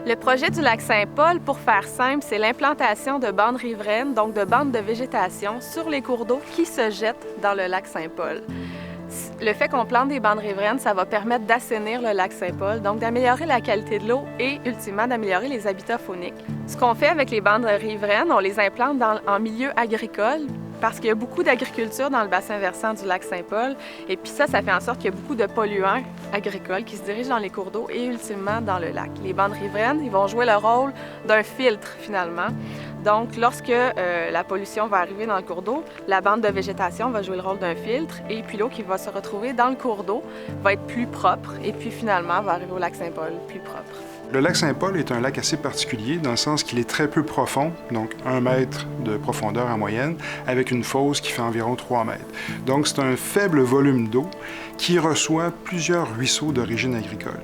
Le projet du lac Saint-Paul, pour faire simple, c'est l'implantation de bandes riveraines, donc de bandes de végétation sur les cours d'eau qui se jettent dans le lac Saint-Paul. Le fait qu'on plante des bandes riveraines, ça va permettre d'assainir le lac Saint-Paul, donc d'améliorer la qualité de l'eau et ultimement d'améliorer les habitats fauniques. Ce qu'on fait avec les bandes riveraines, on les implante en milieu agricole parce qu'il y a beaucoup d'agriculture dans le bassin versant du lac Saint-Paul et puis ça fait en sorte qu'il y a beaucoup de polluants agricoles qui se dirigent dans les cours d'eau et ultimement dans le lac. Les bandes riveraines, ils vont jouer le rôle d'un filtre finalement. Donc, lorsque la pollution va arriver dans le cours d'eau, la bande de végétation va jouer le rôle d'un filtre et puis l'eau qui va se retrouver dans le cours d'eau va être plus propre et puis finalement va arriver au lac Saint-Paul plus propre. Le lac Saint-Paul est un lac assez particulier dans le sens qu'il est très peu profond, donc 1 mètre de profondeur en moyenne, avec une fosse qui fait environ 3 mètres. Donc c'est un faible volume d'eau qui reçoit plusieurs ruisseaux d'origine agricole.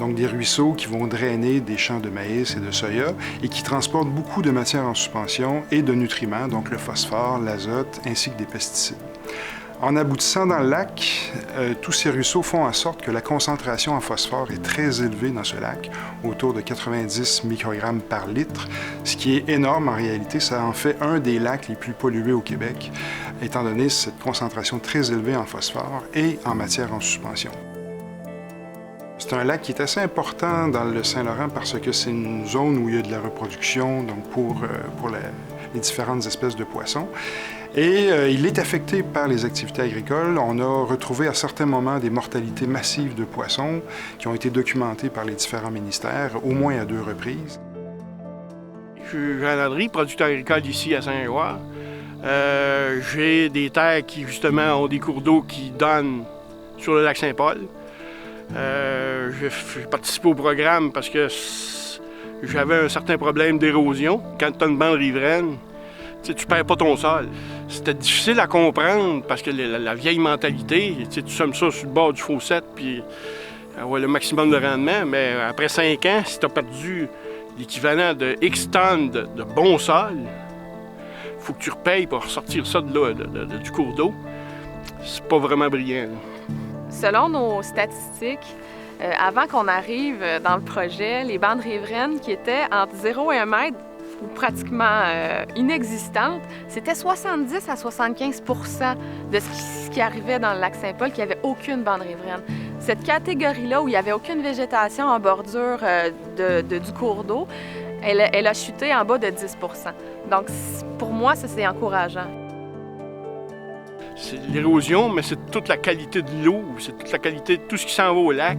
Donc des ruisseaux qui vont drainer des champs de maïs et de soya et qui transportent beaucoup de matières en suspension et de nutriments, donc le phosphore, l'azote ainsi que des pesticides. En aboutissant dans le lac, tous ces ruisseaux font en sorte que la concentration en phosphore est très élevée dans ce lac, autour de 90 microgrammes par litre, ce qui est énorme en réalité. Ça en fait un des lacs les plus pollués au Québec, étant donné cette concentration très élevée en phosphore et en matière en suspension. C'est un lac qui est assez important dans le Saint-Laurent parce que c'est une zone où il y a de la reproduction donc pour les différentes espèces de poissons. Et il est affecté par les activités agricoles. On a retrouvé à certains moments des mortalités massives de poissons qui ont été documentées par les différents ministères, au moins à 2 reprises. Je suis Jean Landry, producteur agricole ici à Saint-Grégoire. J'ai des terres qui, justement, ont des cours d'eau qui donnent sur le lac Saint-Paul. J'ai participé au programme parce que j'avais un certain problème d'érosion. Quand tu as une bande riveraine, tu ne perds pas ton sol. C'était difficile à comprendre parce que la vieille mentalité, tu sommes ça sur le bord du fossette puis avoir le maximum de rendement, mais après 5 ans, si tu as perdu l'équivalent de X tonnes de bon sol, il faut que tu repayes pour sortir ça de là, du cours d'eau. C'est pas vraiment brillant. Selon nos statistiques, avant qu'on arrive dans le projet, les bandes riveraines qui étaient entre 0 et 1 mètre ou pratiquement inexistantes, c'était 70 à 75 % de ce qui arrivait dans le lac Saint-Paul qui n'avait aucune bande riveraine. Cette catégorie-là, où il n'y avait aucune végétation en bordure du cours d'eau, elle a chuté en bas de 10 %. Donc, pour moi, ça, c'est encourageant. C'est l'érosion, mais c'est toute la qualité de l'eau, c'est toute la qualité de tout ce qui s'en va au lac.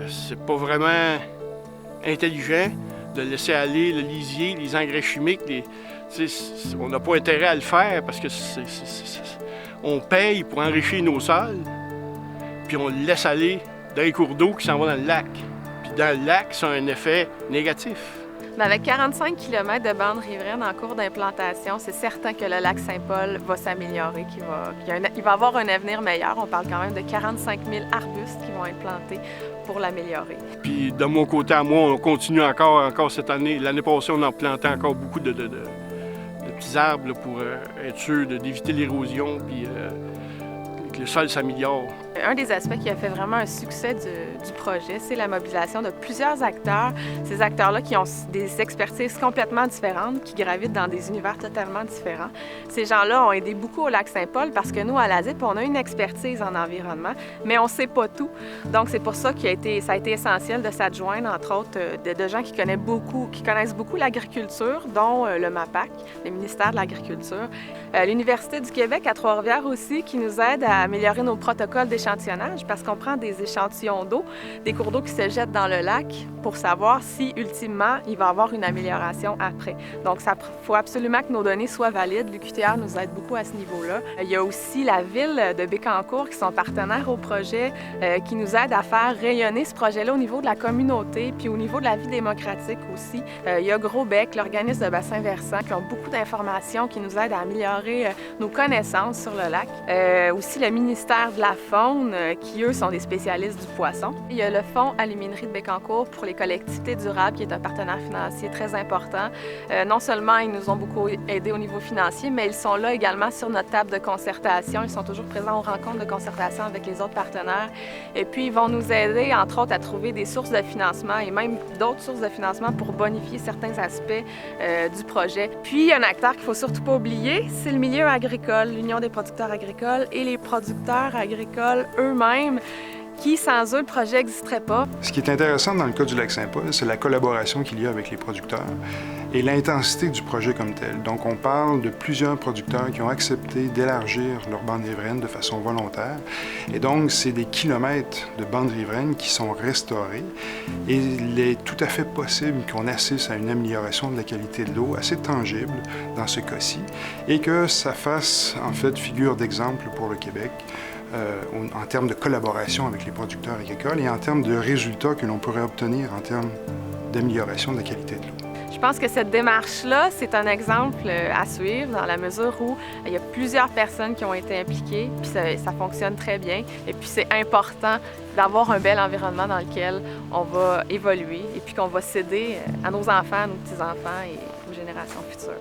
C'est pas vraiment intelligent de laisser aller le lisier, les engrais chimiques. On n'a pas intérêt à le faire parce que on paye pour enrichir nos sols, puis on le laisse aller dans les cours d'eau qui s'en vont dans le lac. Puis dans le lac, ça a un effet négatif. Mais avec 45 km de bandes riveraines en cours d'implantation, c'est certain que le lac Saint-Paul va s'améliorer, qu'il va avoir un avenir meilleur. On parle quand même de 45 000 arbustes qui vont être plantés pour l'améliorer. Puis de mon côté à moi, on continue encore cette année. L'année passée, on a planté encore beaucoup de petits arbres là, pour être sûr d'éviter l'érosion, puis que le sol s'améliore. Un des aspects qui a fait vraiment un succès du projet, c'est la mobilisation de plusieurs acteurs. Ces acteurs-là qui ont des expertises complètement différentes, qui gravitent dans des univers totalement différents. Ces gens-là ont aidé beaucoup au lac Saint-Paul parce que nous, à l'ASIP, on a une expertise en environnement, mais on ne sait pas tout. Donc, c'est pour ça que ça a été essentiel de s'adjoindre, entre autres, de gens qui connaissent beaucoup l'agriculture, dont le MAPAC, le ministère de l'Agriculture. L'Université du Québec à Trois-Rivières aussi, qui nous aide à améliorer nos protocoles d'échantillonnage parce qu'on prend des échantillons d'eau, des cours d'eau qui se jettent dans le lac pour savoir si, ultimement, il va y avoir une amélioration après. Donc, il faut absolument que nos données soient valides. L'UQTR nous aide beaucoup à ce niveau-là. Il y a aussi la ville de Bécancour qui sont partenaires au projet, qui nous aident à faire rayonner ce projet-là au niveau de la communauté puis au niveau de la vie démocratique aussi. Il y a Gros-Bec, l'organisme de bassin versant, qui ont beaucoup d'informations qui nous aident à améliorer nos connaissances sur le lac. Aussi le ministère de la Faune, Zone, qui eux sont des spécialistes du poisson. Il y a le Fonds Aluminerie de Bécancour pour les collectivités durables, qui est un partenaire financier très important. Non seulement ils nous ont beaucoup aidés au niveau financier, mais ils sont là également sur notre table de concertation. Ils sont toujours présents aux rencontres de concertation avec les autres partenaires. Et puis, ils vont nous aider, entre autres, à trouver des sources de financement et même d'autres sources de financement pour bonifier certains aspects du projet. Puis, un acteur qu'il ne faut surtout pas oublier, c'est le milieu agricole, l'Union des producteurs agricoles et les producteurs agricoles eux-mêmes, qui, sans eux, le projet n'existerait pas. Ce qui est intéressant dans le cas du Lac-Saint-Paul, c'est la collaboration qu'il y a avec les producteurs et l'intensité du projet comme tel. Donc, on parle de plusieurs producteurs qui ont accepté d'élargir leur bande riveraine de façon volontaire. Et donc, c'est des kilomètres de bande riveraine qui sont restaurés. Et il est tout à fait possible qu'on assiste à une amélioration de la qualité de l'eau assez tangible dans ce cas-ci et que ça fasse, en fait, figure d'exemple pour le Québec. En termes de collaboration avec les producteurs agricoles et en termes de résultats que l'on pourrait obtenir en termes d'amélioration de la qualité de l'eau. Je pense que cette démarche-là, c'est un exemple à suivre dans la mesure où il y a plusieurs personnes qui ont été impliquées, puis ça fonctionne très bien. Et puis c'est important d'avoir un bel environnement dans lequel on va évoluer et puis qu'on va céder à nos enfants, à nos petits-enfants et aux générations futures.